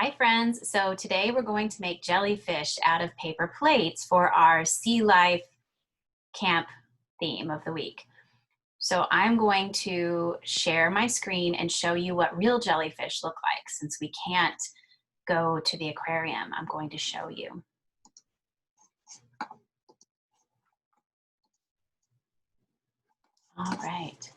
Hi friends, so today we're going to make jellyfish out of paper plates for our Sea Life camp theme of the week. So I'm going to share my screen and show you what real jellyfish look like. Since we can't go to the aquarium, I'm going to show you. All right.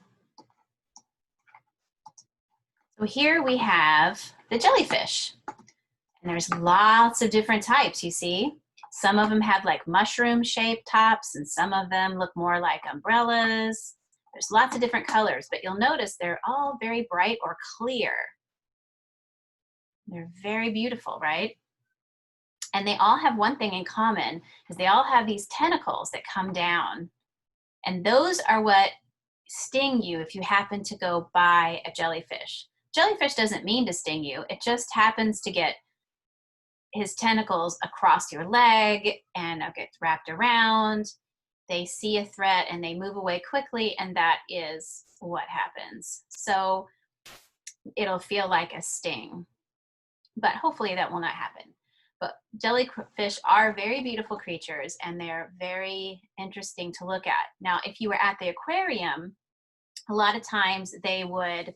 So here we have the jellyfish. And there's lots of different types, you see. Some of them have like mushroom shaped tops and some of them look more like umbrellas. There's lots of different colors, but you'll notice they're all very bright or clear. They're very beautiful, right? And they all have one thing in common, is they all have these tentacles that come down. And those are what sting you if you happen to go by a jellyfish. Jellyfish doesn't mean to sting you. It just happens to get his tentacles across your leg and get wrapped around. They see a threat and they move away quickly, and that is what happens. So it'll feel like a sting, but hopefully that will not happen. But jellyfish are very beautiful creatures and they're very interesting to look at. Now, if you were at the aquarium, a lot of times they would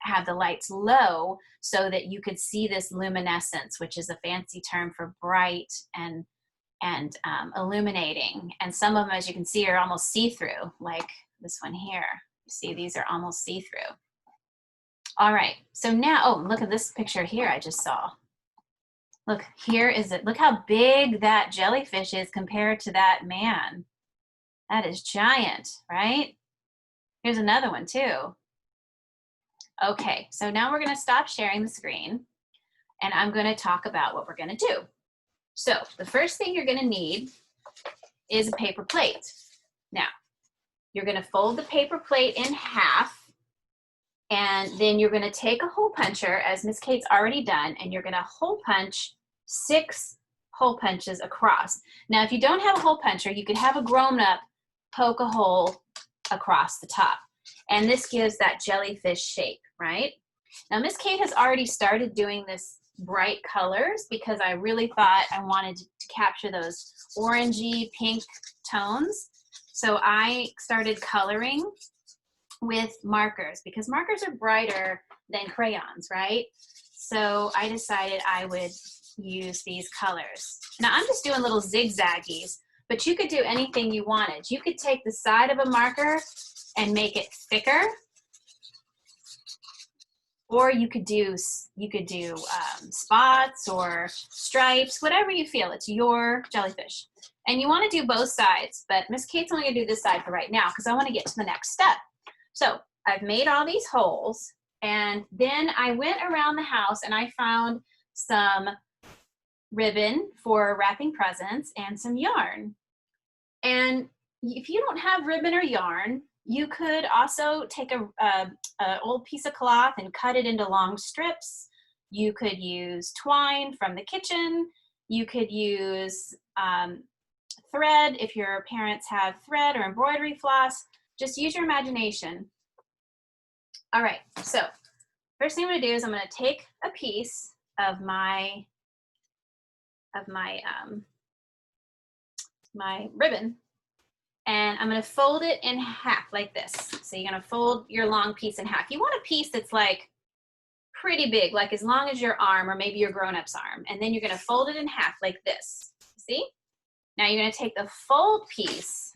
have the lights low so that you could see this luminescence, which is a fancy term for bright and illuminating. And some of them, as you can see, are almost see-through, like this one here. You see, these are almost see-through. All right, so now, oh, look at this picture here I just saw. Look, here is it. Look how big that jellyfish is compared to that man. That is giant, right? Here's another one too. Okay, so now we're going to stop sharing the screen and I'm going to talk about what we're going to do. So the first thing you're going to need is a paper plate. Now, you're going to fold the paper plate in half, and then you're going to take a hole puncher, as Miss Kate's already done, and you're going to hole punch 6 hole punches across. Now, if you don't have a hole puncher, you could have a grown-up poke a hole across the top. And this gives that jellyfish shape, right? Now, Miss Kate has already started doing this bright colors because I really thought I wanted to capture those orangey pink tones. So I started coloring with markers because markers are brighter than crayons, right? So I decided I would use these colors. Now I'm just doing little zigzaggies, but you could do anything you wanted. You could take the side of a marker and make it thicker, or you could do spots or stripes, whatever you feel. It's your jellyfish. And you want to do both sides, but Miss Kate's only going to do this side for right now because I want to get to the next step. So I've made all these holes, and then I went around the house and I found some ribbon for wrapping presents and some yarn. And if you don't have ribbon or yarn, you could also take a old piece of cloth and cut it into long strips. You could use twine from the kitchen. You could use thread if your parents have thread or embroidery floss. Just use your imagination. All right, so first thing I'm gonna do is I'm gonna take a piece of my ribbon, and I'm gonna fold it in half like this. So you're gonna fold your long piece in half. You want a piece that's like pretty big, like as long as your arm or maybe your grown-up's arm. And then you're gonna fold it in half like this, see? Now you're gonna take the fold piece,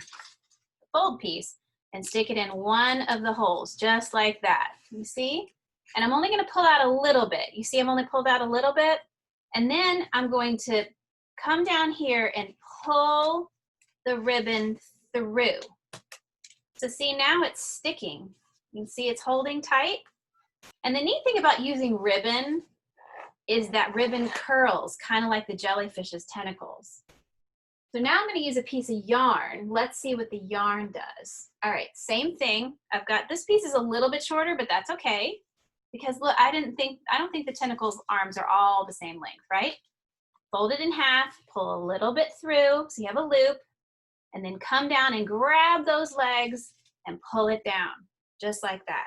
and stick it in one of the holes, just like that, you see? And I'm only gonna pull out a little bit. You see I'm only pulled out a little bit? And then I'm going to come down here and pull the ribbon through. So see, now it's sticking. You can see it's holding tight. And the neat thing about using ribbon is that ribbon curls, kind of like the jellyfish's tentacles. So now I'm going to use a piece of yarn. Let's see what the yarn does. All right, same thing. I've got, this piece is a little bit shorter, but that's okay. Because look, I don't think the tentacles' arms are all the same length, right? Fold it in half, pull a little bit through, so you have a loop, and then come down and grab those legs and pull it down, just like that.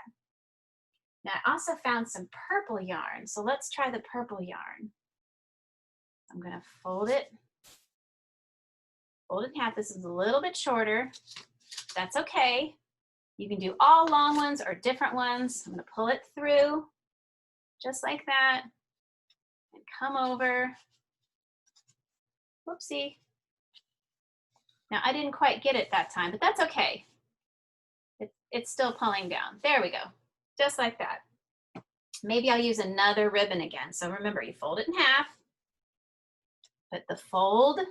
Now I also found some purple yarn, so let's try the purple yarn. I'm gonna fold it in half. This is a little bit shorter. That's okay. You can do all long ones or different ones. I'm gonna pull it through just like that and come over. Whoopsie. Now I didn't quite get it that time, but that's okay. It's still pulling down. There we go, just like that. Maybe I'll use another ribbon again. So remember, you fold it in half, put the fold,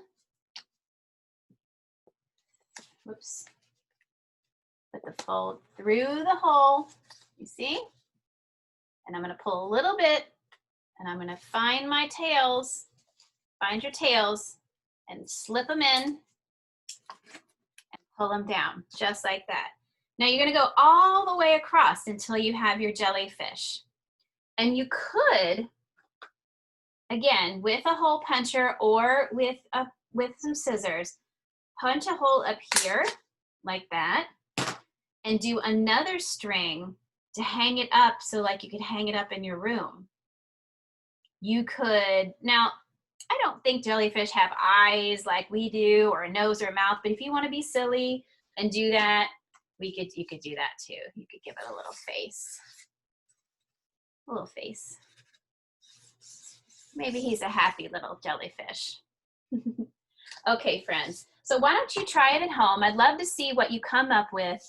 whoops, put the fold through the hole, you see? And I'm gonna pull a little bit, and I'm gonna find my tails, find your tails, and slip them in, and pull them down, just like that. Now you're gonna go all the way across until you have your jellyfish. And you could, again, with a hole puncher or with some scissors, punch a hole up here like that and do another string to hang it up, so like you could hang it up in your room. You could, now I don't think jellyfish have eyes like we do, or a nose or a mouth, but if you want to be silly and do that, you could do that too. You could give it a little face. A little face. Maybe he's a happy little jellyfish. Okay, friends. So why don't you try it at home? I'd love to see what you come up with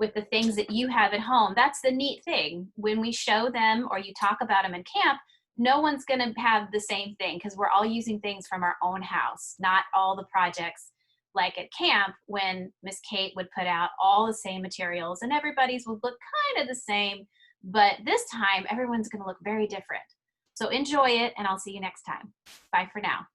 the things that you have at home. That's the neat thing. When we show them or you talk about them in camp, no one's going to have the same thing because we're all using things from our own house, not all the projects like at camp when Miss Kate would put out all the same materials and everybody's would look kind of the same. But this time, everyone's going to look very different. So enjoy it, and I'll see you next time. Bye for now.